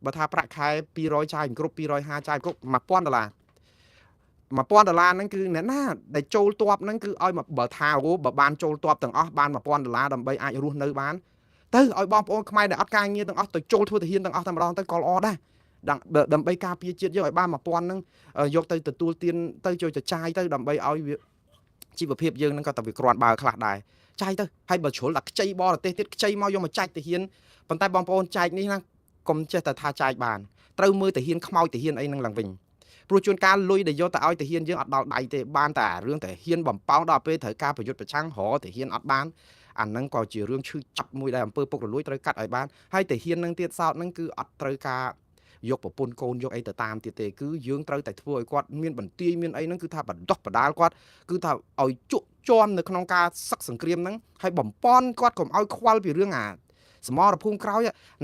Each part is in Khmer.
បើថាប្រាក់ខែ200ចាយគ្រប់250ចាយគ្រប់$1000$1000ហ្នឹងគឺអ្នកណាដែលចូលតបហ្នឹងគឺឲ្យបើថាបើបានចូលតបទាំងអស់បាន$1000ដើម្បីអាចរស់នៅបានទៅឲ្យបងប្អូនខ្មែរដែលអត់ការងារទាំងអស់ទៅចូលធ្វើទាហានទាំងអស់តែម្ដងទៅក៏ល្អដែរដើម្បីការពារជាតិយើងឲ្យបាន1000ហ្នឹងយកទៅទទួលទានទៅជួយទៅចាយទៅដើម្បីឲ្យវាជីវភាពយើងហ្នឹងក៏តែវាក្រាន់បើខ្លះដែរចាយទៅហើយបើជ្រុលដល់ខ្ចីបរទេសទៀតខ្ចីមកយកមកចាច់ទាហានប៉ុន្តែបងប្អូនចែកនេះណាកុំចេះតែថាចែកបានត្រូវមើលទាហានខ្មោចទាហានអីហ្នឹងឡើងវិញព្រោះជួនកាលលុយដែលយកទៅឲ្យទាហានយើងអត់ដល់ដៃទេបានតែរឿងទាហានបំផោងដល់ពេលត្រូវការប្រយុទ្ធប្រឆាំងរកទាហានអត់បានអាហ្នឹងក៏ជារឿងឈឺចាប់មួយដែរអំពើពុករលួយត្រូវកាត់ឲ្យបានហើយទាហានហ្នឹងទៀតសោតហ្នឹងគឺអត់ត្រូវការយកប្រពន្ធកូនយកអីទៅតាមទៀតទេគឺយើងត្រូវតែធ្វើឲ្យគាត់មានបន្ទាយមានអីហ្នឹងគឺថាបដោះបដាលគាត់គឺថាឲ្យជក់ជាំនៅក្នុងការសឹកសង្គ្រាមហ្នឹងហើយបំពន់គាត់កុំឲ្យខ្វល់ពីរឿងសមរភូមិក្រោយ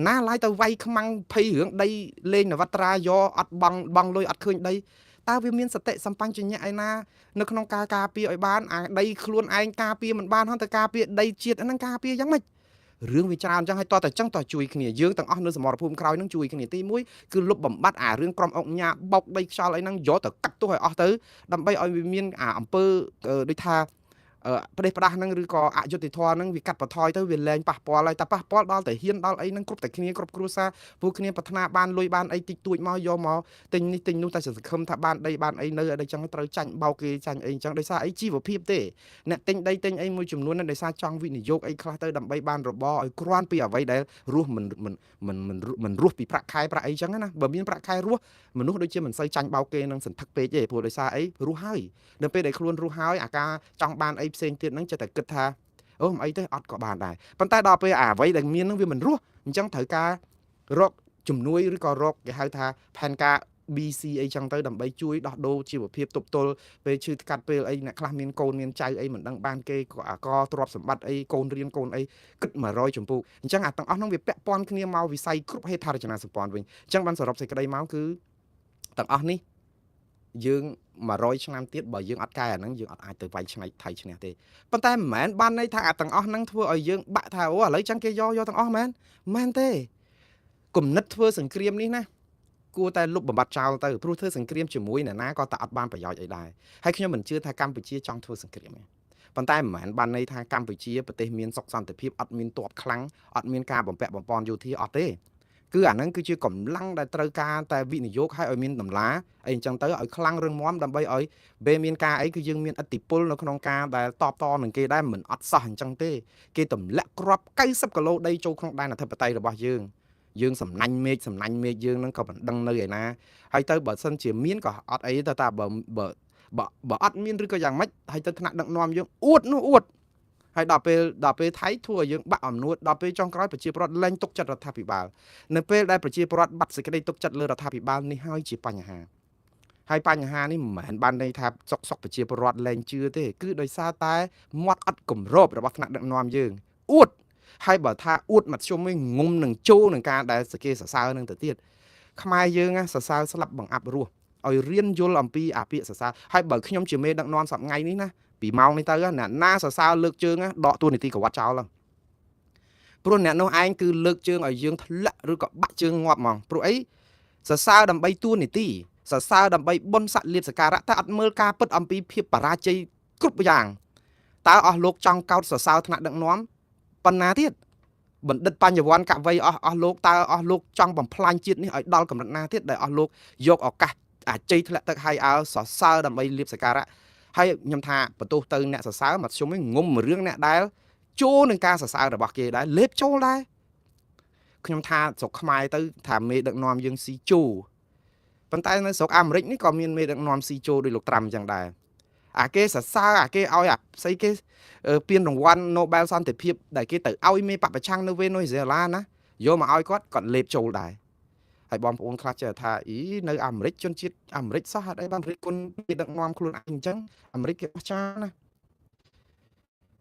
ណាឡាយទៅវាយខ្មាំងភ័យរឿងដីលេងនវត្រាយកអត់បងលុយអត់ឃើញដីតើវាមានសតិសម្បញ្ញៈឯណានៅក្នុងការការពារឲ្យបានអាដីខ្លួនឯងការពារមិនបានហ្នឹងទៅការពារដីជាតិហ្នឹងការពារយ៉ាងម៉េចរឿងវាច្រើនអញ្ចឹងហើយតើចឹងតើជួយគ្នាយើងទាំងអស់នៅសមរភូមិក្រោយហ្នឹងជួយគ្នាទី1គឺលុបបំបត្តិអារឿងក្រុមអង្គញាបោកដីខ្យល់អីហ្នឹងយកទៅកាត់ទោសឲ្យអស់ទៅដើម្បីឲ្យវាមានអំពើដូចថាប្រទេសផ្ដាស់ហ្នឹងឬក៏អយុត្តិធម៌ហ្នឹងវាកាត់បន្ថយទៅវាលែងប៉ះពាល់ហើយតែប៉ះពាល់ដល់តែហ៊ានដល់អីហ្នឹងគ្រប់តែគ្នាគ្រប់គ្រួសារពួកគ្នាប្រាថ្នាបានលុយបានអីតិចតួចមកយកមកទិញនេះទិញនោះតែសង្ឃឹមថាបានដីបានអីនៅអីចឹងត្រូវចាញ់បោកគេចាញ់អីចឹងដោយសារអីជីវភាពទេអ្នកទិញដីទិញអីមួយចំនួនហ្នឹងដោយសារចង់វិនិយោគអីខ្លះទៅដើម្បីបានរបរឲ្យគ្រាន់ពីអ្វីដែលរស់មិនរស់ពីប្រាក់ខែប្រាក់អីចឹងណាបើមានប្រាក់ខែរស់មនុស្សដូចជាមិនសូវចាញ់បោកគេនឹងសន្ធឹកពេកទេព្រោះដោយសារអីរស់ហើយនៅពេលដែលខ្លួនរស់ហើយអាការចង់បានអីផ្សេងទៀតហ្នឹងចិត្តតែគិតថាអូមិនអីទេអត់ក៏បានដែរប៉ុន្តែដល់ពេលអ្វីដែលមានហ្នឹងវាមិនរស់អញ្ចឹងត្រូវការរកជំនួយឬក៏រកគេហៅថាផែនការ BC អីចឹងទៅដើម្បីជួយដោះដូរជីវភាពទប់ទល់ពេលឈឺកាត់ពេលអីអ្នកខ្លះមានកូនមានចៅអីមិនដឹងបានគេក៏ទ្រព្យសម្បត្តិអីកូនរៀនកូនអីគិត100ចម្ពោះអញ្ចឹងអាទាំងអស់ហ្នឹងវាពាក់ព័ន្ធគ្នាមកវិស័យគ្រប់ហេដ្ឋារចនាសម្ព័ន្ធវិញអញ្ចឹងបានសរុបសេចក្តីមកគឺទាំងអស់នេះយើង100ឆ្នាំទៀតបើយើងអត់កែអាហ្នឹងយើងអត់អាចទៅវាយឆ្នៃថៃឈ្នះទេប៉ុន្តែមិនមែនបានន័យថាអាទាំងអស់ហ្នឹងធ្វើឲ្យយើងបាក់ថាអូឥឡូវចឹងគេយកទាំងអស់មែនទេគំនិតធ្វើសង្គ្រាមនេះណាគួរតែលុបបំបត្តិចោលទៅព្រោះធ្វើសង្គ្រាមជាមួយអ្នកណាក៏តែអត់បានប្រយោជន៍អីដែរហើយខ្ញុំមិនជឿថាកម្ពុជាចង់ធ្វើសង្គ្រាមទេប៉ុន្តែមិនមែនបានន័យថាកម្ពុជាប្រទេសមានសុខសន្តិភាពអត់មានទ័ពខ្លាំងអត់មានការបំពាក់បំពន់យោធាអត់ទេគឺអាហ្នឹងគឺជាកម្លាំងដែលត្រូវការតែវិនិយោគឲ្យមានតម្លាអីអញ្ចឹងទៅឲ្យខ្លាំងរឹងមាំដើម្បីឲ្យពេលមានការអីគឺយើងមានឥទ្ធិពលនៅក្នុងការដែលតបតនឹងគេដែរមិនអត់សោះអញ្ចឹងទេគេទម្លាក់គ្រាប់90គីឡូដីចូលក្នុងដែនអធិបតេយ្យរបស់យើងសំណាញ់មេឃយើងហ្នឹងក៏មិនដឹងនៅឯណាហើយទៅបើសិនជាមានក៏អត់អីទៅតែបើអត់មានឬក៏យ៉ាងម៉េចហើយទៅថ្នាក់ដឹកនាំយើងអួតហើយដល់ពេលថៃធ្វើឲ្យយើងបាក់អំនួតដល់ពេលចុងក្រោយប្រជាពលរដ្ឋលែងទុកចិត្តរដ្ឋាភិបាលនៅពេលដែលប្រជាពលរដ្ឋបាត់សេចក្តីទុកចិត្តលើរដ្ឋាភិបាលនេះហើយជាបញ្ហាហើយបញ្ហានេះមិនមែនបានន័យថាសុកប្រជាពលរដ្ឋលែងជឿទេគឺដោយសារតែមាត់អត់គម្របរបស់ថ្នាក់ដឹកនាំយើងអួតហើយបើថាអួតមធ្យមវិញងុំនឹងចូលនឹងការដែលសគេសរសើរនឹងទៅទៀតខ្មែរយើងសរសើរស្លាប់បង្អាប់រស់ឲ្យរៀនយល់អំពីអាពាកសរសើរហើយបើខ្ញុំជាមេដឹកនាំសប្ងៃនេះណាពីម៉ោងនេះទៅអ្នកណាសរសើរលើកជើងដកទួលនីតិកវត្តចោលហ្នឹងព្រោះអ្នកនោះឯងគឺលើកជើងឲ្យយើងធ្លាក់ឬក៏បាក់ជើងងាប់ហ្មងព្រោះអីសរសើរដើម្បីទួលនីតិសរសើរដើម្បីបុណ្យស័ក្តិលៀបសក្ការៈតែអត់មើលការពិតអំពីភាពបរាជ័យគ្រប់យ៉ាងតើអស់លោកចង់កោតសរសើរថ្នាក់ដឹកនាំប៉ុណ្ណាទៀតបណ្ឌិតបញ្ញវន្តកវីអស់លោកតើអស់លោកចង់បំផ្លាញជាតិនេះឲ្យដល់កម្រិតណាទៀតដែលអស់លោកយកឱកាសអាជ័យធ្លាក់ទឹកហើយអើសរសើរដើម្បីលៀបសក្ការៈហើយខ្ញុំថាបន្ទោសទៅអ្នកសរសើរមកខ្ញុំវិញងុំរឿងអ្នកដែលចូលនឹងការសរសើររបស់គេដែរលេបចូលដែរខ្ញុំថាស្រុកខ្មែរទៅថាមេដឹកនាំយើងស៊ីជូប៉ុន្តែនៅស្រុកអាមេរិកនេះក៏មានមេដឹកនាំស៊ីជូដោយលោកត្រាំអញ្ចឹងដែរអាគេសរសើរអាគេឲ្យអាស្អីគេពានរង្វាន់ Nobel សន្តិភាពដែលគេទៅឲ្យមេបពប្រឆាំងនៅវេណុយហ្សេឡាណាយកមកឲ្យគាត់លេបចូលដែរហើយបងប្អូនខ្លះចេះថាអីនៅអាមេរិកជនជាតិអាមេរិកសោះអត់អីបានរិទ្ធគុណគេដឹកនាំខ្លួនឯងអញ្ចឹងអាមេរិកគេអស្ចារ្យណា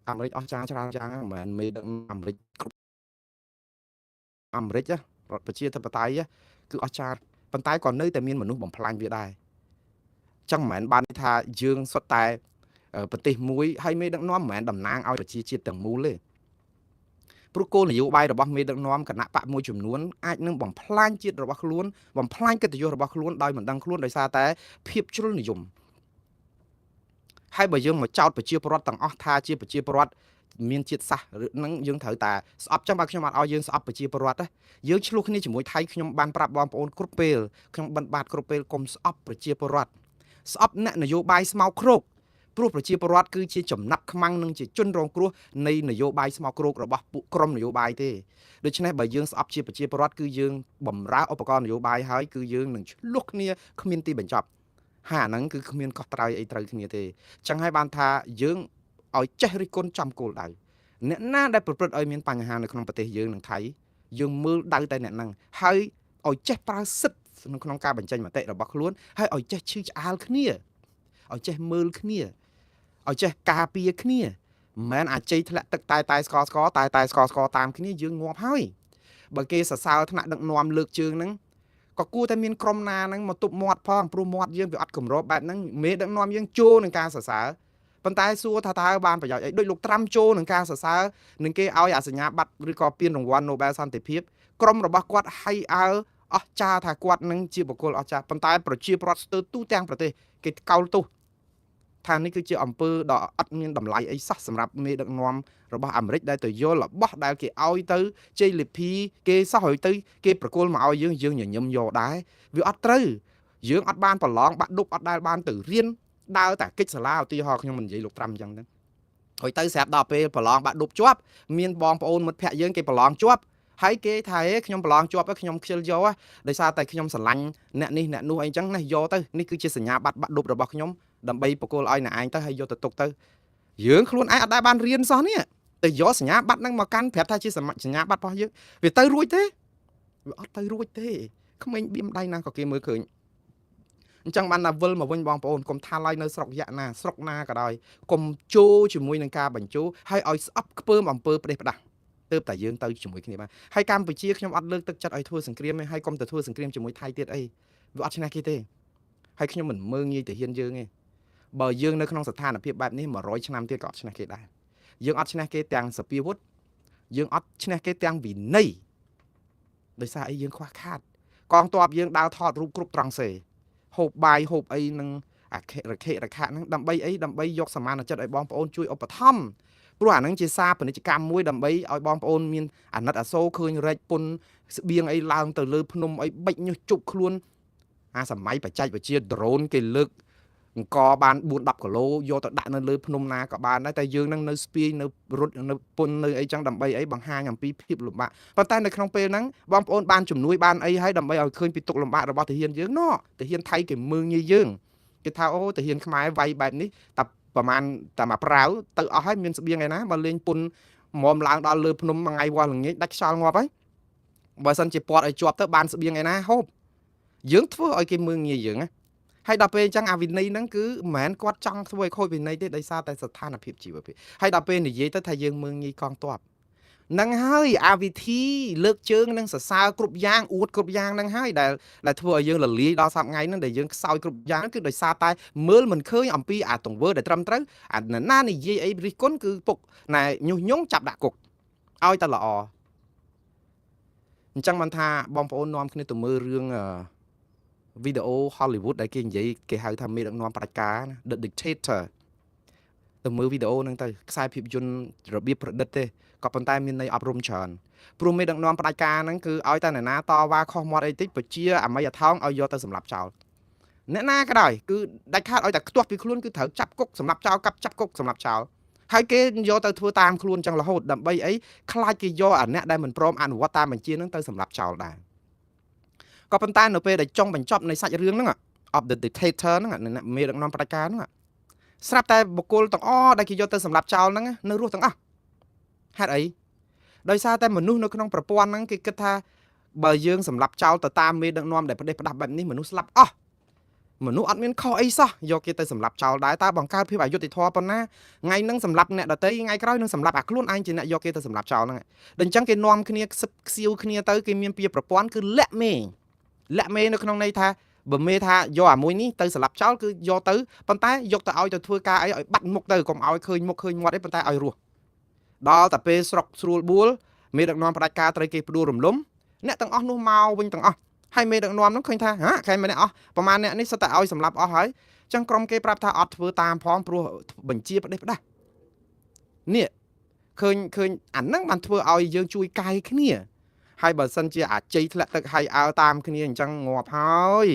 អាមេរិកអស្ចារ្យច្រើនយ៉ាងមិនមែនមេដឹកនាំអាមេរិកគ្រប់អាមេរិករដ្ឋប្រជាធិបតេយ្យគឺអស្ចារ្យប៉ុន្តែក៏នៅតែមានមនុស្សបំផ្លាញវាដែរចឹងមិនមែនបានថាយើងសុទ្ធតែប្រទេសមួយហើយមេដឹកនាំមិនមែនតំណាងឲ្យប្រជាជាតិទាំងមូលទេ ព្រោះគោលនយោបាយរបស់មេដឹកនាំគណៈបកមួយចំនួនអាចនឹងបំផ្លាញជាតិរបស់ខ្លួនបំផ្លាញកិត្តិយសរបស់ខ្លួនដោយមិនដឹងខ្លួនដោយសារតែភាពជ្រុលនិយមហើយបើយើងមកចោទប្រជាពលរដ្ឋទាំងអស់ថាជាប្រជាពលរដ្ឋមានជាតិសាសន៍នឹងយើងត្រូវតែស្អប់ចាំបើខ្ញុំអត់ឲ្យយើងស្អប់ប្រជាពលរដ្ឋយើងឆ្លោះគ្នាជាមួយថៃខ្ញុំបានប្រាប់បងប្អូនគ្រប់ពេលខ្ញុំបិណ្ឌបាតគ្រប់ពេលកុំស្អប់ប្រជាពលរដ្ឋស្អប់អ្នកនយោបាយស្មោកគ្រោកព្រោះប្រជាពលរដ្ឋគឺជាចំណាប់ខ្មាំងនិងជាជនរងគ្រោះនៃនយោបាយស្មោកគ្រោករបស់ពួកក្រុមនយោបាយទេដូច្នេះបើយើងស្អប់ជាប្រជាពលរដ្ឋគឺយើងបំរើឧបករណ៍នយោបាយហើយគឺយើងនឹងឆ្លោះគ្នាគ្មានទីបញ្ចប់ហើយអាហ្នឹងគឺគ្មានកោះត្រៃអីត្រូវគ្នាទេចឹងហើយបានថាយើងឲ្យចេះរិះគន់ចំគោលដៅអ្នកណាដែលប្រព្រឹត្តឲ្យមានបញ្ហានៅក្នុងប្រទេសយើងនឹងថៃយើងមើលដៅតែអ្នកហ្នឹងហើយឲ្យចេះប្រើសិទ្ធិនៅក្នុងការបញ្ចេញមតិរបស់ខ្លួនហើយឲ្យចេះឈឺឆ្អាលគ្នាឲ្យចេះមើលគ្នាឲ្យចេះការពារគ្នាមិនមែនអាចជ័យធ្លាក់ទឹកតែស្កតែស្កតាមគ្នាយើងងាប់ហើយបើគេសរសើរថ្នាក់ដឹកនាំលើកជើងហ្នឹងក៏គួរតែមានក្រុមណាហ្នឹងមកទប់មាត់ផងព្រោះមាត់យើងវាអត់កម្របបែបហ្នឹងមេដឹកនាំយើងចូលនឹងការសរសើរប៉ុន្តែសួរថាតើបានប្រយោជន៍អីដូចលោកត្រាំចូលនឹងការសរសើរនឹងគេឲ្យអាសញ្ញាបត្រឬក៏ពានរង្វាន់ Nobel សន្តិភាពក្រុមរបស់គាត់ហៃអើអស្ចារ្យថាគាត់នឹងជាបុគ្គលអស្ចារ្យប៉ុន្តែប្រជាពលរដ្ឋស្ទើរទូទាំងប្រទេសគេកោតទោសថានេះគឺជាអំពើដ៏អត់មានតម្លៃអីសោះសម្រាប់មេដឹកនាំរបស់អាមេរិកដែលទៅយករបស់ដែលគេឲ្យទៅជ័យលាភីគេសោះហើយទៅគេប្រគល់មកឲ្យយើងញញឹមយកដែរវាអត់ត្រូវយើងអត់បានប្រឡងបាក់ឌុបអត់ដែលបានទៅរៀនដើរតែកិច្ចសាលាឧទាហរណ៍ខ្ញុំមិននិយាយលោកត្រាំអញ្ចឹងទៅហើយទៅស្រាប់ដល់ពេលប្រឡងបាក់ឌុបជាប់មានបងប្អូនមិត្តភ័ក្ដិយើងគេប្រឡងជាប់ហើយគេថាខ្ញុំប្រឡងជាប់ខ្ញុំខ្ជិលយកដោយសារតែខ្ញុំស្រឡាញ់អ្នកនេះអ្នកនោះអីចឹងណាយកទៅនេះគឺជាសញ្ញាបត្របាក់ឌុបរបស់ខ្ញុំដើម្បីបកគោលឲ្យអ្នកឯងទៅហើយយកទៅទុកទៅយើងខ្លួនឯងអត់ដែលបានរៀនសោះនេះតែយកសញ្ញាបត្រហ្នឹងមកកាន់ប្រាប់ថាជាសញ្ញាបត្ររបស់យើងវាទៅរួចទេវាអត់ទៅរួចទេក្មេងបៀមដៃណាក៏គេមើលឃើញអញ្ចឹងបានតែវិលមកវិញបងប្អូនកុំថាឡើយនៅស្រុកយៈណាស្រុកណាក៏ដោយកុំចូលជាមួយនឹងការបញ្ជោហើយឲ្យស្អប់ខ្ពើមអំពើផ្ដេសផ្ដាស់ទើបតែយើងទៅជាមួយគ្នាបានហើយកម្ពុជាខ្ញុំអត់លើកទឹកចិត្តឲ្យធ្វើសង្គ្រាមទេហើយកុំទៅធ្វើសង្គ្រាមជាមួយថៃទៀតអីវាអត់ឈ្នះគេទេហើយខ្ញុំមិនមើងងាយទៅហ៊ានយើងទេបើយើងនៅក្នុងស្ថានភាពបែបនេះ100ឆ្នាំទៀតក៏អត់ឈ្នះគេដែរយើងអត់ឈ្នះគេទាំងសពាវុធយើងអត់ឈ្នះគេទាំងវិន័យដោយសារអីយើងខ្វះខាតកងទ័ពយើងដើរថតរូបគ្រប់ត្រង់សេហូបបាយហូបអីនឹងអាខិរខិរខៈហ្នឹងដើម្បីអីដើម្បីយកសមានចិត្តឲ្យបងប្អូនជួយឧបត្ថម្ភព្រោះអាហ្នឹងជាសារពាណិជ្ជកម្មមួយដើម្បីឲ្យបងប្អូនមានអាណិតអាសូរឃើញរែកពុនស្បៀងអីឡើងទៅលើភ្នំអីបិចញុះជប់ខ្លួនអាសម័យបច្ចេកវិទ្យា drone គេលើកអង្គបាន4-10គីឡូយកទៅដាក់នៅលើភ្នំណាក៏បានដែរតែយើងនឹងនៅស្ពាយនៅរត់នៅពុននៅអីចឹងដើម្បីអីបង្ហាញអំពីភាពលំបាកប៉ុន្តែនៅក្នុងពេលហ្នឹងបងប្អូនបានជំនួយបានអីហើយដើម្បីឲ្យឃើញពីទុកលំបាករបស់ទាហានយើងណោះទាហានថៃគេមើងងាយយើងគេថាអូទាហានខ្មែរវាយបែបនេះតែប្រហែលតែមកប្រាវទៅអស់ហើយមានស្បៀងឯណាបើលេងពុនមុំឡើងដល់លើភ្នំមួយថ្ងៃវល់ល្ងាចដាច់ខ្យល់ងាប់ហើយបើសិនជាពាត់ឲ្យជាប់ទៅបានស្បៀងឯណាហូបយើងធ្វើឲ្យគេមើងងាយយើងណាហើយដល់ពេលអញ្ចឹងអាវិន័យហ្នឹងគឺមិនមែនគាត់ចង់ធ្វើឲ្យខូចវិន័យទេដោយសារតែស្ថានភាពជីវភាពហើយដល់ពេលនិយាយទៅថាយើងមើងងាយកងទ័ពហ្នឹងហើយអាវិធីលើកជើងនឹងសរសើរគ្រប់យ៉ាងអួតគ្រប់យ៉ាងហ្នឹងហើយដែលធ្វើឲ្យយើងរលាយដល់សប្តាហ៍ថ្ងៃហ្នឹងដែលយើងខ្សោយគ្រប់យ៉ាងគឺដោយសារតែមើលមិនឃើញអំពីអាទង្វើដែលត្រឹមត្រូវអាណានិយាយអីរិះគន់គឺពុកណែញុះញង់ចាប់ដាក់គុកឲ្យតែល្អអញ្ចឹងបានថាបងប្អូននាំគ្នាទៅមើលរឿងវីដេអូ Hollywood ដែលគេនិយាយគេហៅថាមេដឹកនាំផ្ដាច់ការណា The Dictator ទៅមើលវីដេអូហ្នឹងទៅខ្សែភាពយន្តរបៀបប្រឌិតទេក៏ប៉ុន្តែមានន័យអប់រំច្រើនព្រោះមេដឹកនាំផ្ដាច់ការហ្នឹងគឺឲ្យតែអ្នកណាតវ៉ាខុសមាត់អីតិចបជាអាមីអាថោងឲ្យយកទៅសម្លាប់ចោលអ្នកណាក៏ដោយគឺដាច់ខាតឲ្យតែខ្ទាស់ពីខ្លួនគឺត្រូវចាប់គុកសម្លាប់ចោលកាប់ចាប់គុកសម្លាប់ចោលហើយគេយកទៅធ្វើតាមខ្លួនចឹងរហូតដើម្បីអីខ្លាចគេយកអាអ្នកដែលមិនព្រមអនុវត្តតាមបញ្ជាហ្នឹងទៅសម្លាប់ចោលដែរក៏ប៉ុន្តែនៅពេលដែលចុងបញ្ចប់នៃសាច់រឿងហ្នឹង of the dictator ហ្នឹងមេដឹកនាំផ្ដាច់ការហ្នឹងស្រាប់តែបុគ្គលទាំងអស់ដែលគេយកទៅសម្លាប់ចោលហ្នឹងនៅរស់ទាំងអស់ហេតុអីដោយសារតែមនុស្សនៅក្នុងប្រព័ន្ធហ្នឹងគេគិតថាបើយើងសម្លាប់ចោលទៅតាមមេដឹកនាំដែលផ្ដេសផ្ដាស់បែបនេះមនុស្សស្លាប់អស់មនុស្សអត់មានខុសអីសោះយកគេទៅសម្លាប់ចោលដែរតើបង្កើតភាពអយុត្តិធម៌ប៉ុណ្ណាថ្ងៃហ្នឹងសម្លាប់អ្នកដទៃថ្ងៃក្រោយនឹងសម្លាប់អាខ្លួនឯងជាអ្នកយកគេទៅសម្លាប់ចោលហ្នឹងដូច្នេះគេនាំគ្នាខ្សឹបខ្សៀវគ្នាទៅគេមានពីប្រព័ន្ធគឺលាក់មេនៅក្នុងន័យថាបើមេថាយកអាមួយនេះទៅសម្លាប់ចោលគឺយកទៅប៉ុន្តែយកទៅឲ្យទៅធ្វើការអីឲ្យបាត់មុខទៅកុំឲ្យឃើញមុខឃើញមាត់អីប៉ុន្តែឲ្យរស់ដល់តែពេលស្រុកស្រួលបួល មេដឹកនាំផ្ដាច់ការត្រូវគេផ្ដួលរំលំអ្នកទាំងអស់នោះមកវិញទាំងអស់ហើយមេដឹកនាំនោះឃើញថាខែម្នាក់អស់ប្រហែលអ្នកនេះសិតតែឲ្យសម្លាប់អស់ហើយចឹងក្រុមគេប្រាប់ថាអត់ធ្វើតាមផងព្រោះបញ្ជាផ្ដេសផ្ដាស់នេះឃើញអាហ្នឹងបានធ្វើឲ្យយើងជួយកែគ្នាហើយបើសិនជាអាច័យធ្លាក់ទឹកហើយអើតាមគ្នាអញ្ចឹងងាប់ហើយ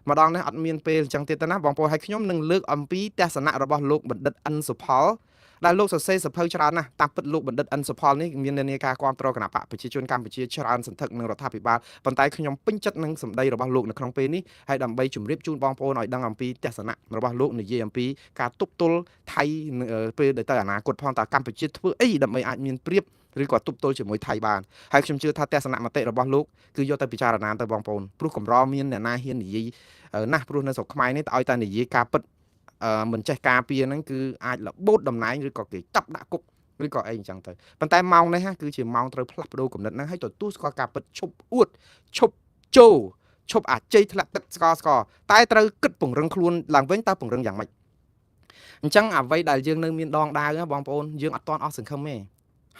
ម្ដងនេះអត់មានពេលអញ្ចឹងទៀតទេណាបងប្អូនហើយខ្ញុំនឹងលើកអំពីទស្សនៈរបស់លោកបណ្ឌិតអិនសុផលដែលលោកសរសេរសភៅច្រើនណាស់តាមពិតលោកបណ្ឌិតអិនសុផលនេះមាននានាការគ្រប់គ្រងគណៈបកប្រជាជនកម្ពុជាច្រើនសន្ធឹកនឹងរដ្ឋាភិបាលប៉ុន្តែខ្ញុំពេញចិត្តនឹងសម្ដីរបស់លោកនៅក្នុងពេលនេះហើយដើម្បីជម្រាបជូនបងប្អូនឲ្យដឹងអំពីទស្សនៈរបស់លោកនិយាយអំពីការទប់ទល់ថៃពេលទៅអនាគតផងតើកម្ពុជាធ្វើអីដើម្បីអាចមានព្រៀបឬក៏ទប់ទល់ជាមួយថៃបានហើយខ្ញុំជឿថាទស្សនៈមតិរបស់លោកគឺយកទៅពិចារណាទៅបងប្អូនព្រោះកម្រមានអ្នកណាហ៊ាននិយាយណាស់ព្រោះនៅស្រុកខ្មែរនេះតើឲ្យតែនិយាយការពិតមិនចេះការពារហ្នឹងគឺអាចលបូតតំណែងឬក៏គេចាប់ដាក់គុកឬក៏អីអញ្ចឹងទៅប៉ុន្តែម៉ោងនេះគឺជាម៉ោងត្រូវផ្លាស់ប្ដូរគំនិតហ្នឹងឲ្យទទួលស្គាល់ការពិតឈប់អួតឈប់ជោឈប់អាច័យធ្លាក់ទឹកស្កតែត្រូវគិតពង្រឹងខ្លួនឡើងវិញតើពង្រឹងយ៉ាងម៉េចអញ្ចឹងអ្វីដែលយើងនៅមានដងដាវបងប្អូនយើងអត់ទាន់អស់សង្ឃឹមទ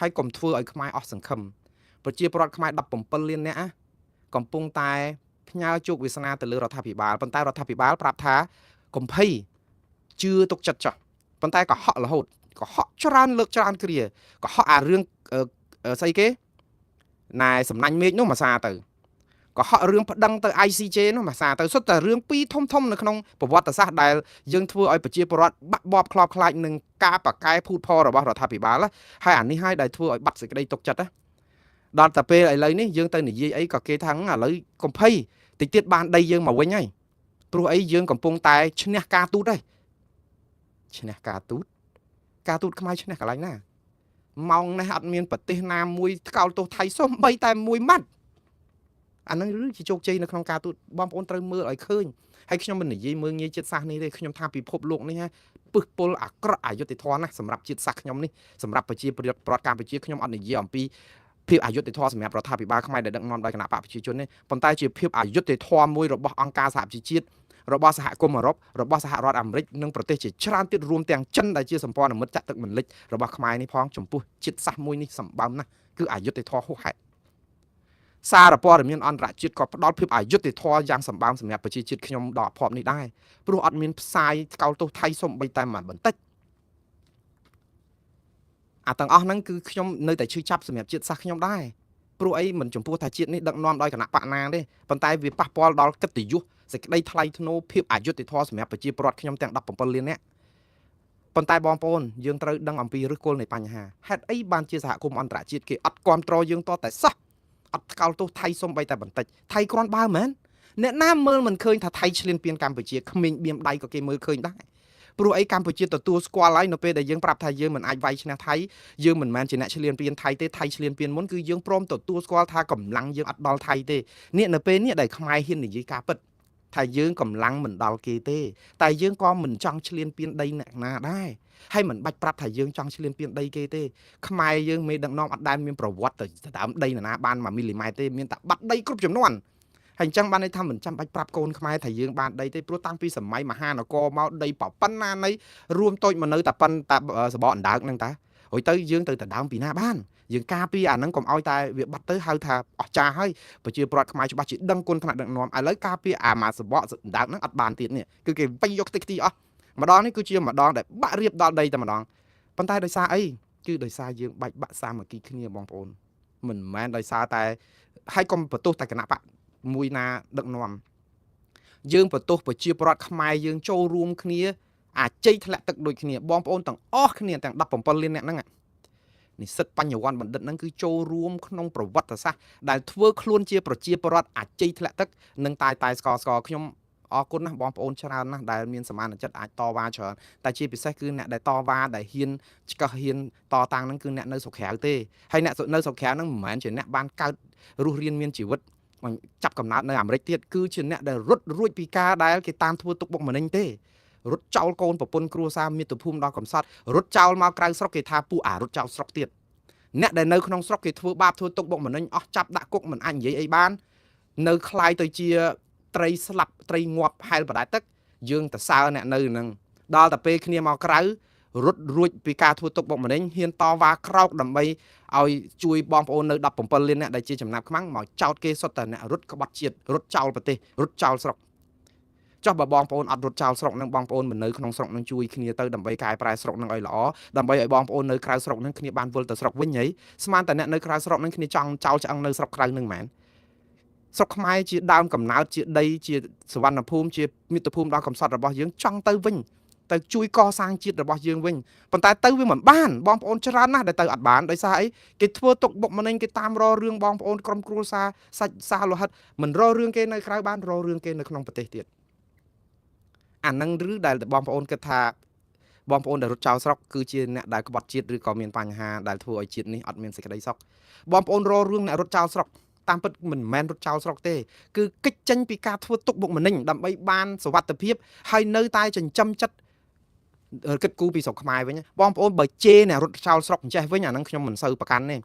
េហើយកុំធ្វើឲ្យខ្មែរអស់សង្ឃឹមប្រជាពលរដ្ឋខ្មែរ17លាននាក់កំពុងតែផ្ញើជោគវាសនាទៅលើរដ្ឋាភិបាលប៉ុន្តែរដ្ឋាភិបាលប្រាប់ថាកុំភ័យជឿទុកចិត្តចោះប៉ុន្តែក៏ហក់រហូតក៏ហក់ច្រើនលើកច្រើនគ្រាក៏ហក់អារឿងស្អីគេណែសំណាញ់មេឃនោះមួយសារទៅក៏ហក់រឿងប្តឹងទៅ ICJ នោះមួយសារទៅសុទ្ធតែរឿងពីរធំនៅក្នុងប្រវត្តិសាស្ត្រដែលយើងធ្វើឲ្យប្រជាពលរដ្ឋបាក់បបខ្លោបខ្លាចនឹងការបកកែភូតផលរបស់រដ្ឋាភិបាលហើយអានេះហើយដែលធ្វើឲ្យបាត់សេចក្តីទុកចិត្តដល់តែពេលឥឡូវនេះយើងទៅនិយាយអីក៏គេថាឥឡូវកុំភ័យតិចទៀតបានដីយើងមកវិញហើយព្រោះអីយើងកំពុងតែឈ្នះការទូតហើយឈ្នះការទូតខ្មែរឈ្នះកន្លែងណាម៉ោងនេះអត់មានប្រទេសណាមួយថ្កោលទោសថៃសូម្បីតែមួយម៉ាត់អានឹងគឺជាជោគជ័យនៅក្នុងការទូតបងប្អូនត្រូវមើលឲ្យឃើញហើយខ្ញុំមិននិយាយមើលងាយជាតិសាសន៍នេះទេខ្ញុំថាពិភពលោកនេះពឹសពុលអាក្រក់អយុត្តិធម៌ណាស់សម្រាប់ជាតិសាសន៍ខ្ញុំនេះសម្រាប់ប្រជាពលរដ្ឋកម្ពុជាខ្ញុំអត់និយាយអំពីភាពអយុត្តិធម៌សម្រាប់រដ្ឋាភិបាលខ្មែរដែលដឹកនាំដោយគណៈបកប្រជាជននេះប៉ុន្តែជាភាពអយុត្តិធម៌មួយរបស់អង្គការសហប្រជាជាតិរបស់សហគមន៍អឺរ៉ុបរបស់សហរដ្ឋអាមេរិកនិងប្រទេសជាច្រើនទៀតរួមទាំងចិនដែលជាសម្ព័ន្ធមិត្តចាក់ទឹកមិនលិចរបស់ខ្មែរនេះផងចំពោះជាតិសាសន៍មួយនេះសម្បើមណាស់គឺអយុត្តិធម៌ហួសហេតុសារព័ត៌មានអន្តរជាតិក៏ផ្ដល់ភាពអយុត្តិធម៌យ៉ាងសម្បើមសម្រាប់ប្រជាជាតិខ្ញុំដល់ភពនេះដែរព្រោះអត់មានផ្សាយថ្កោលទោសថៃសូម្បីតែបន្តិចអាទាំងអស់ហ្នឹងគឺខ្ញុំនៅតែឈឺចាប់សម្រាប់ជាតិសាសន៍ខ្ញុំដែរព្រោះអីមិនចំពោះថាជាតិនេះដឹកនាំដោយគណៈបកណាទេប៉ុន្តែវាប៉ះពាល់ដល់កិត្តិយសសេចក្តីថ្លៃថ្នូរភាពអយុត្តិធម៌សម្រាប់ប្រជាពលរដ្ឋខ្ញុំទាំង17លាននាក់ប៉ុន្តែបងប្អូនយើងត្រូវដឹងអំពីឫសគល់នៃបញ្ហាហេតុអីបានជាសហគមន៍អន្តរជាតិគេអត់គ្រប់គ្រងយើងតតែសោះអត់ថ្កោលទោសថៃសូម្បីតែបន្តិចថៃគ្រាន់បើមែនអ្នកណាមើលមិនឃើញថាថៃឈ្លានពានកម្ពុជាគ្មានបៀមដៃក៏គេមើលឃើញដែរព្រោះអីកម្ពុជាទទួលស្គាល់ហើយនៅពេលដែលយើងប្រាប់ថាយើងមិនអាចវាយឈ្នះថៃយើងមិនមែនជាអ្នកឈ្លានពានថៃទេថៃឈ្លានពានមុនគឺយើងព្រមទទួលស្គាល់ថាកម្លាំងយើងអត់ដល់ថៃទេនេះនៅពេលនេះដែលខ្មែរហ៊ាននិយាយការពិតថាយើងកម្លាំងមិនដល់គេទេតែយើងក៏មិនចង់ឈ្លានពានដីអ្នកណាដែរហើយមិនបាច់ប្រាប់ថាយើងចង់ឈ្លានពានដីគេទេខ្មែរយើងមេដឹកនាំអត់ដែលមានប្រវត្តិទៅដើមដីណាបាន1មីលីម៉ែត្រទេមានតែបាត់ដីគ្រប់ចំនួនហើយអញ្ចឹងបានន័យថាមិនចាំបាច់ប្រាប់កូនខ្មែរថាយើងបានដីទេព្រោះតាំងពីសម័យមហានគរមកដីប៉ុណ្ណានៃរួមតូចមកនៅតែប៉ុន្តែសបកអណ្ដើកហ្នឹងតារួចទៅយើងទៅដើមពីណាបានយើងការពារអាហ្នឹងកុំឲ្យតែវាបាត់ទៅហៅថាអស់ចាស់ហើយប្រជាពលរដ្ឋខ្មែរច្បាស់ជាដឹងគុណថ្នាក់ដឹកនាំឥឡូវការពារអាមកសបកអណ្ដើកហ្នឹងអត់បានទៀតនេះគឺគេវិញយកតិចទីអស់ម្ដងនេះគឺជាម្ដងដែលបាក់រៀបដល់ដីតែម្ដងប៉ុន្តែដោយសារអីគឺដោយសារយើងបាច់បាក់សាមគ្គីគ្នាបងប្អូនមិនមែនដោយសារតែហើយកុំបន្ទោសតែគណៈបកមួយណាដឹកនាំយើងបន្ទោសប្រជាពលរដ្ឋខ្មែរយើងចូលរួមគ្នាអាច័យធ្លាក់ទឹកដូចគ្នាបងប្អូនទាំងអស់គ្នាទាំង17លានអ្នកហ្នឹងនិស្សិតបញ្ញវន្តបណ្ឌិតហ្នឹងគឺចូលរួមក្នុងប្រវត្តិសាស្ត្រដែលធ្វើខ្លួនជាប្រជាពលរដ្ឋអាច័យធ្លាក់ទឹកនិងតែស្កខ្ញុំអរគុណណាស់បងប្អូនច្រើនណាស់ដែលមានសមានចិត្តអាចតវ៉ាច្រើនតែជាពិសេសគឺអ្នកដែលតវ៉ាដែលហ៊ានឆ្កឹះហ៊ានតតាំងហ្នឹងគឺអ្នកនៅស្រុកក្រៅទេហើយអ្នកនៅស្រុកក្រៅហ្នឹងមិនមែនជាអ្នកបានកើតរស់រានមានជីវិតចាប់កំណើតនៅអាមេរិកទៀតគឺជាអ្នកដែលរត់រួចពីការដែលគេតាមធ្វើទុកបុកម្នេញទេរត់ចោលកូនប្រពន្ធគ្រួសារមាតុភូមិដល់កំសត់រត់ចោលមកក្រៅស្រុកគេថាពួករត់ចោលស្រុកទៀតអ្នកដែលនៅក្នុងស្រុកគេធ្វើបាបធ្វើទុកបុកម្នេញអស់ចាប់ដាក់គុកមិនអាចនិយាយអីបាននៅคล้ายទៅជាត្រីស្លាប់ត្រីងាប់ហែលបដែតទឹកយើងទៅសើអ្នកនៅនឹងដល់តែពេលគ្នាមកក្រៅរត់រួចពីការធ្វើទុកបុកម្នេញហ៊ានតវ៉ាក្រោកដើម្បី ឲ្យជួយបងប្អូននៅ17លានអ្នកដែលជាចំណាប់ខ្មាំងមកចោតគេសុទ្ធតែអ្នករត់ក្បត់ជាតិរត់ចោលប្រទេសរត់ចោលស្រុកចុះបើបងប្អូនអត់រត់ចោលស្រុកនឹងបងប្អូនមិននៅក្នុងស្រុកនឹងជួយគ្នាទៅដើម្បីកែប្រែស្រុកនឹងឲ្យល្អដើម្បីឲ្យបងប្អូននៅក្រៅស្រុកនឹងគ្នាបានវិលទៅស្រុកវិញហីស្មានតែអ្នកនៅក្រៅស្រុកនឹងគ្នាចង់ចោលឆ្អឹងនៅស្រុកក្រៅនឹងមែនស្រុកខ្មែរជាដើមកំណើតជាដីជាសវណ្ណភូមិជាមាតុភូមិដ៏កំសត់របស់យើងចង់ទៅវិញទៅជួយកសាងជាតិរបស់យើងវិញប៉ុន្តែទៅវាមិនបានបងប្អូនច្រើនណាស់ដែលទៅអត់បានដោយសារអីគេធ្វើទុកបុកម្នេញគេតាមររឿងបងប្អូនក្រុមគ្រួសារសាច់សាលោហិតមិនររឿងគេនៅក្រៅបានររឿងគេនៅក្នុងប្រទេសទៀតអានឹងឬដែលបងប្អូនគិតថាបងប្អូនដែលរត់ចោលស្រុកគឺជាអ្នកដែលក្បត់ជាតិឬក៏មានបញ្ហាដែលធ្វើឲ្យជាតិនេះអត់មានសេចក្តីសុខបងប្អូនររឿងអ្នករត់ចោលស្រុកតាមពិតមិនមែនរត់ចោលស្រុកទេគឺកិច្ចចេញពីការធ្វើទុកបុកម្នេញដើម្បីបានសុវត្ថិភាពហើយនៅតែចិញ្ចឹមចិត្តគិតគូរពីស្រុកខ្មែរវិញបងប្អូនបើជេរអ្នករត់ចោលស្រុកចេះវិញអានឹងខ្ញុំមិនសូវប្រកាន់ទ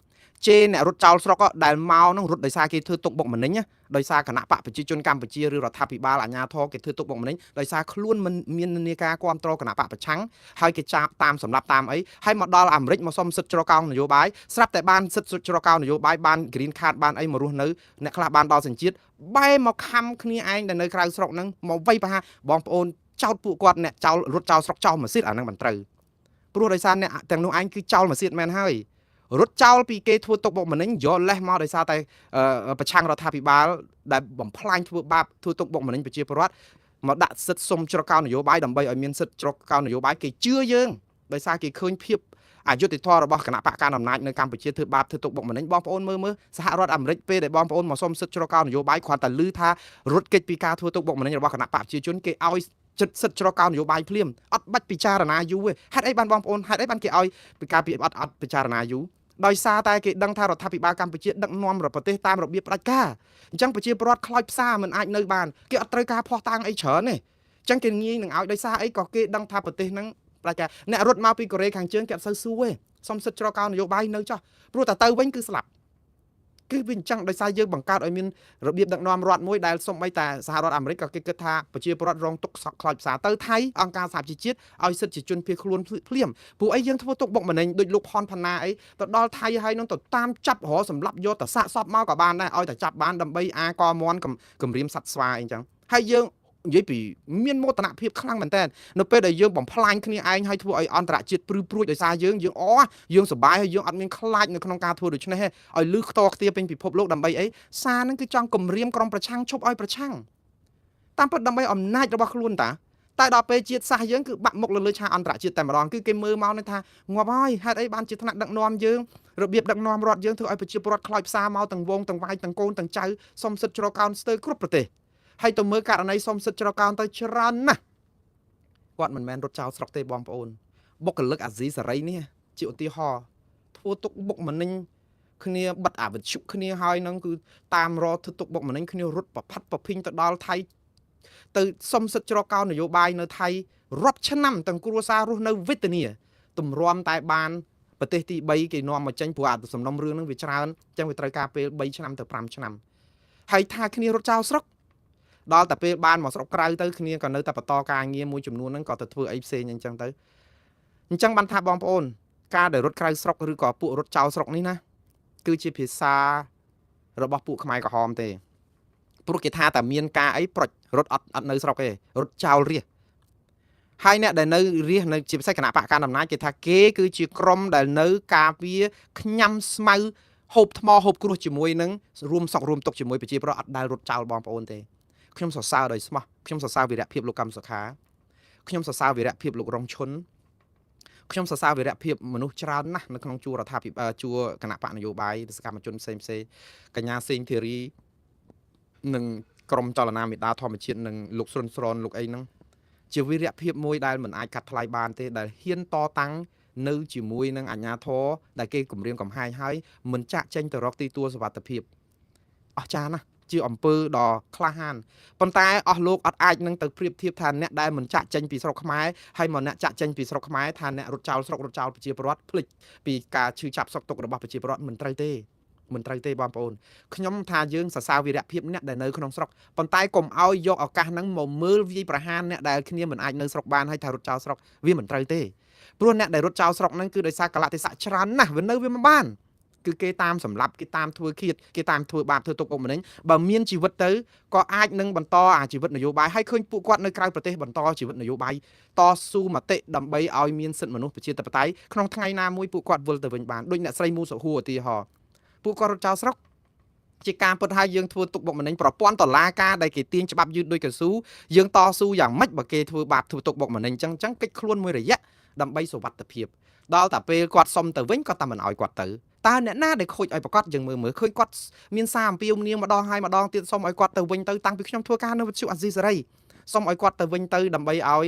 េជេរអ្នករត់ចោលស្រុកដែលមកនឹងរត់ដោយសារគេធ្វើទុកបុកម្នេញដោយសារគណៈបកប្រជាជនកម្ពុជាឬរដ្ឋាភិបាលអាជ្ញាធរគេធ្វើទុកបុកម្នេញដោយសារខ្លួនមិនមាននានាការគ្រប់គ្រងគណៈបកប្រឆាំងហើយគេចាប់តាមសម្រាប់តាមអីហើយមកដល់អាមេរិកមកសុំសិទ្ធិជ្រកកោននយោបាយស្រាប់តែបានសិទ្ធិជ្រកកោននយោបាយបាន green card បានអីមករស់នៅអ្នកខ្លះបានដល់សញ្ជាតិបែរមកខំគ្នាឯងដែលនៅក្រៅស្រុកហ្នឹងមកវាយប្រហារបងប្អូនចោតពួកគាត់អ្នកចោលរត់ចោលស្រុកចោលម៉ាស៊ីនអាហ្នឹងមិនត្រូវព្រោះដោយសារអ្នកទាំងនោះឯងគឺចោលម៉ាស៊ីនមែនហើយរត់ចោលពីគេធ្វើទុកបុកម្នេញយកលេសមកដោយសារតែប្រឆាំងរដ្ឋាភិបាលដែលបំផ្លាញធ្វើបាបធ្វើទុកបុកម្នេញប្រជាពលរដ្ឋមកដាក់សិទ្ធិសុំជ្រកកោននយោបាយដើម្បីឲ្យមានសិទ្ធិជ្រកកោននយោបាយគេជឿយើងដោយសារគេឃើញភាពអយុត្តិធម៌របស់គណៈបកកណ្ដាលអំណាចនៅកម្ពុជាធ្វើបាបធ្វើទុកបុកម្នេញបងប្អូនមើលសហរដ្ឋអាមេរិកពេលដែលបងប្អូនមកសុំសិទ្ធិជ្រកកោននយោបាយគ្រាន់តែឮថារត់គេចពីការធ្វើទុកបុកម្នេញរបស់គណៈបកប្រជាជនគេឲ្យចិត្តសិទ្ធិជ្រកកោននយោបាយភ្លាមអត់បាច់ពិចារណាយូរទេហេតុអីបានបងប្អូនហេតុអីបានគេឲ្យពីការពីអត់ពិចារណាយូរដោយសារតែគេដឹងថារដ្ឋាភិបាលកម្ពុជាដឹកនាំប្រទេសតាមរបៀបផ្ដាច់ការអញ្ចឹងប្រជាពលរដ្ឋខ្លោចផ្សារមិនអាចនៅបានគេអត់ត្រូវការភ័ស្តុតាងអីច្រើនទេអញ្ចឹងគេងាយនឹងឲ្យដោយសារអីក៏គេដឹងថាប្រទេសហ្នឹងផ្ដាច់ការអ្នករត់មកពីកូរ៉េខាងជើងគេអត់សូវសួរទេសុំសិទ្ធិជ្រកកោននយោបាយនៅចោះព្រោះតែទៅវិញគឺស្លាប់គឺវាអញ្ចឹងដោយសារយើងបង្កើតឲ្យមានរបៀបដឹកនាំរដ្ឋមួយដែលសូម្បីតែសហរដ្ឋអាមេរិកក៏គេគិតថាប្រជាពលរដ្ឋរងទុក្ខសោកខ្លោចផ្សារទៅថៃអង្គការសហជីវជាតិឲ្យសិទ្ធិជនភៀសខ្លួនភ្លាមព្រោះអីយើងធ្វើទុកបុកម្នេញដូចលោកផនផាណាអីទៅដល់ថៃហើយនឹងទៅតាមចាប់រសម្លាប់យកទៅសាកសពមកក៏បានដែរឲ្យតែចាប់បានដើម្បីអាកមន់គម្រាមសัตว์ស្វាអីអញ្ចឹងហើយយើងនិយាយពីមានមោទនភាពខ្លាំងមែនតើនៅពេលដែលយើងបំផ្លាញគ្នាឯងហើយធ្វើឲ្យអន្តរជាតិព្រឺព្រួយដោយសារយើងយើងសប្បាយហើយយើងអត់មានខ្លាចនៅក្នុងការធ្វើដូច្នេះទេឲ្យលឺខ្ទរខ្ទាពេញពិភពលោកដើម្បីអីសារហ្នឹងគឺចង់គម្រាមក្រុមប្រឆាំងឈប់ឲ្យប្រឆាំងតាមពិតដើម្បីអំណាចរបស់ខ្លួនតាតែដល់ពេលជាតិសាសន៍យើងគឺបាក់មុខលើឆាកអន្តរជាតិតែម្ដងគឺគេមើលមកនឹងថាងាប់ហើយហេតុអីបានជាថ្នាក់ដឹកនាំយើងរបៀបដឹកនាំរដ្ឋយើងធ្វើឲ្យប្រជាពលរដ្ឋខ្លោចផ្សារមកទាំងវងទាំងវាយទាំងកូនទាំងចៅសុំសិទ្ធិជ្រកកោនស្ទើរគ្រប់ប្រទេសហើយទៅមើលករណីសុំសិទ្ធិជ្រកកោនទៅច្រើនណាស់គាត់មិនមែនរត់ចោលស្រុកទេបងប្អូនបុគ្គលិកអាស៊ីសេរីនេះជាឧទាហរណ៍ធ្វើទុកបុកម្នេញគ្នាបិទអាវិជ្ជគ្នាហើយនឹងគឺតាមរធ្វើទុកបុកម្នេញគ្នារត់ប្រផាត់ប្រភិញទៅដល់ថៃទៅសុំសិទ្ធិជ្រកកោននយោបាយនៅថៃរាប់ឆ្នាំទាំងគ្រួសាររស់នៅវេទនាទម្រាំតែបានប្រទេសទី3គេនាំមកចេញព្រោះអាសំណុំរឿងហ្នឹងវាច្រើនអញ្ចឹងវាត្រូវការពេល3ឆ្នាំទៅ5ឆ្នាំហើយថាគ្នារត់ចោលស្រុកដល់តែពេលបានមកស្រុកក្រៅទៅគ្នាក៏នៅតែបន្តការងារមួយចំនួនហ្នឹងក៏ទៅធ្វើអីផ្សេងអញ្ចឹងទៅអញ្ចឹងបានថាបងប្អូនការដែលរត់ក្រៅស្រុកឬក៏ពួករត់ចោលស្រុកនេះណាគឺជាភាសារបស់ពួកខ្មែរក្រហមទេព្រោះគេថាតែមានការអីប្រុចរត់អត់នៅស្រុកទេរត់ចោលរាសហើយអ្នកដែលនៅរាសនៅជាពិសេសគណៈបកកណ្ដាលអំណាចគេថាគេគឺជាក្រុមដែលនៅការពារខ្ញាំស្មៅហូបថ្មហូបគ្រោះជាមួយនឹងរួមសក់រួមទុកជាមួយប្រជាពលរដ្ឋអត់ដែលរត់ចោលបងប្អូនទេខ្ញុំសរសើរដោយស្មោះខ្ញុំសរសើរវីរភាពលោកកម្មសុខាខ្ញុំសរសើរវីរភាពលោករងឈុនខ្ញុំសរសើរវីរភាពមនុស្សច្រើនណាស់នៅក្នុងជួររដ្ឋាភិបាលជួរគណៈបកនយោបាយសកម្មជនផ្សេងកញ្ញាសេងធីរីនិងក្រុមចលនាមេដាធម្មជាតិនិងលោកស្រុនស្រនលោកអីហ្នឹងជាវីរភាពមួយដែលមិនអាចកាត់ថ្លៃបានទេដែលហ៊ានតតាំងនៅជាមួយនឹងអាជ្ញាធរដែលគេគម្រាមកំហែងហើយមិនចាក់ចេញទៅរកទីទួលសុវត្ថិភាពអស្ចារ្យណាស់ជាអំពើដ៏ក្លាហានប៉ុន្តែអស់លោកអត់អាចនឹងទៅប្រៀបធៀបថាអ្នកដែលមិនចាក់ចេញពីស្រុកខ្មែរហើយមកអ្នកចាក់ចេញពីស្រុកខ្មែរថាអ្នករត់ចោលស្រុករត់ចោលប្រជាពលរដ្ឋភ្លេចពីការឈឺចាប់សុខទុក្ខរបស់ប្រជាពលរដ្ឋមិនត្រូវទេបងប្អូនខ្ញុំថាយើងសរសើរវីរភាពអ្នកដែលនៅក្នុងស្រុកប៉ុន្តែកុំឲ្យយកឱកាសហ្នឹងមកមើលវាយប្រហារអ្នកដែលគ្នាមិនអាចនៅស្រុកបានហើយថារត់ចោលស្រុកវាមិនត្រូវទេព្រោះអ្នកដែលរត់ចោលស្រុកហ្នឹងគឺដោយសារកលៈទេសៈច្រើនណាស់វានៅវាមិនបាន គឺគេតាមសម្លាប់គេតាមធ្វើឃាតគេតាមធ្វើបាបធ្វើទុកបុកម្នេញបើមានជីវិតទៅក៏អាចនឹងបន្តអាជីវិតនយោបាយហើយឃើញពួកគាត់នៅក្រៅប្រទេសបន្តជីវិតនយោបាយតស៊ូមតិដើម្បីឲ្យមានសិទ្ធិមនុស្សប្រជាធិបតេយ្យក្នុងថ្ងៃណាមួយពួកគាត់វិលទៅវិញបានដូចអ្នកស្រីមូសុហួរឧទាហរណ៍ពួកគាត់រត់ចោលស្រុកជាការពិតហើយយើងធ្វើទុកបុកម្នេញប្រព័ន្ធតុលាការដែលគេទាញច្បាប់យឺតដោយកស៊ូយើងតស៊ូយ៉ាងម៉េចបើគេធ្វើបាបធ្វើទុកបុកម្នេញអញ្ចឹងកិច្ចខ្លួនមួយរយៈដើម្បីសុវត្ថិភាពដល់តែពេលគាត់សុំទៅវិញគាត់តែមិនអោយគាត់ទៅតើអ្នកណាដែលខូចឲ្យប្រកាសយើងមើលឃើញគាត់មានសារអំពាវនាវម្ដងហើយម្ដងទៀតសុំឲ្យគាត់ទៅវិញទៅតាំងពីខ្ញុំធ្វើការនៅវិទ្យុអាស៊ីសេរីសុំឲ្យគាត់ទៅវិញទៅដើម្បីឲ្យ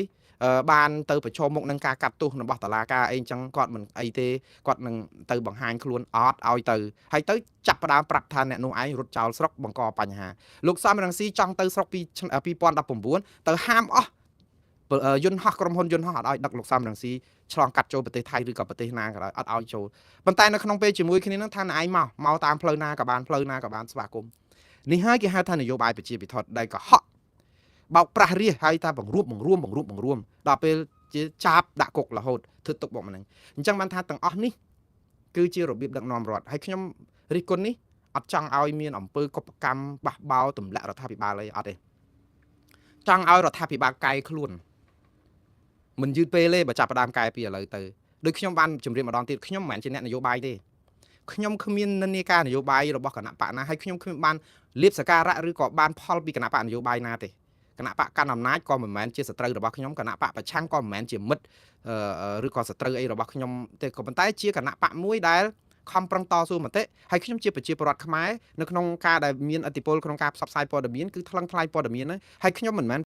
បានទៅប្រឈមមុខនឹងការកាត់ទោសរបស់តុលាការអីចឹងគាត់មិនអីទេគាត់នឹងទៅបង្ហាញខ្លួនអត់ឲ្យទៅហើយទៅចាប់ផ្ដើមប្រាប់ថាអ្នកនោះឯងរត់ចោលស្រុកបង្កបញ្ហាលោកសំរងស៊ីចង់ទៅស្រុកពី2019ទៅហាមអស់យន្តហោះក្រុមហ៊ុនយន្តហោះអត់ឲ្យដឹកលោកសំរងស៊ីឆ្លងកាត់ចូលប្រទេសថៃឬក៏ប្រទេសណាក៏ដោយអត់ឲ្យចូលប៉ុន្តែនៅក្នុងពេលជាមួយគ្នានឹងថាណែឯងមកតាមផ្លូវណាក៏បានផ្លូវណាក៏បានស្វាគមន៍នេះហើយគេហៅថានយោបាយប្រជាពិធដែលកុហកបោកប្រាស់រាជហើយថាបង្រួមដល់ពេលជាចាប់ដាក់គុករហូតធ្វើទុកបុកម្នេញអញ្ចឹងបានថាទាំងអស់នេះគឺជារបៀបដឹកនាំរដ្ឋហើយខ្ញុំរិះគន់នេះអត់ចង់ឲ្យមានអំពើកុបកម្មបះបោទម្លាក់រដ្ឋាភិបាលអីអត់ទេចង់ឲ្យរដ្ឋាភិបាលកែខ្លួនមិនយឺតពេលទេបើចាប់ផ្ដើមកែពីឥឡូវទៅដូចខ្ញុំបានជម្រាបម្ដងទៀតខ្ញុំមិនមែនជាអ្នកនយោបាយទេខ្ញុំគ្មាននិន្នាការនយោបាយរបស់គណៈបកណាហើយខ្ញុំគ្មានបានលៀបសការៈឬក៏បានផលពីគណៈបកនយោបាយណាទេគណៈបកកាន់អំណាចក៏មិនមែនជាសត្រូវរបស់ខ្ញុំគណៈបកប្រឆាំងក៏មិនមែនជាមិត្តឬក៏សត្រូវអីរបស់ខ្ញុំទេក៏ប៉ុន្តែជាគណៈបកមួយដែលខំប្រឹងតស៊ូមតិហើយខ្ញុំជាប្រជាពលរដ្ឋខ្មែរនៅក្នុងការដែលមានឥទ្ធិពលក្នុងការផ្សព្វផ្សាយព័ត៌មានគឺថ្លឹងថ្លែងព័ត៌មានហើយខ្ញុំមិនមែន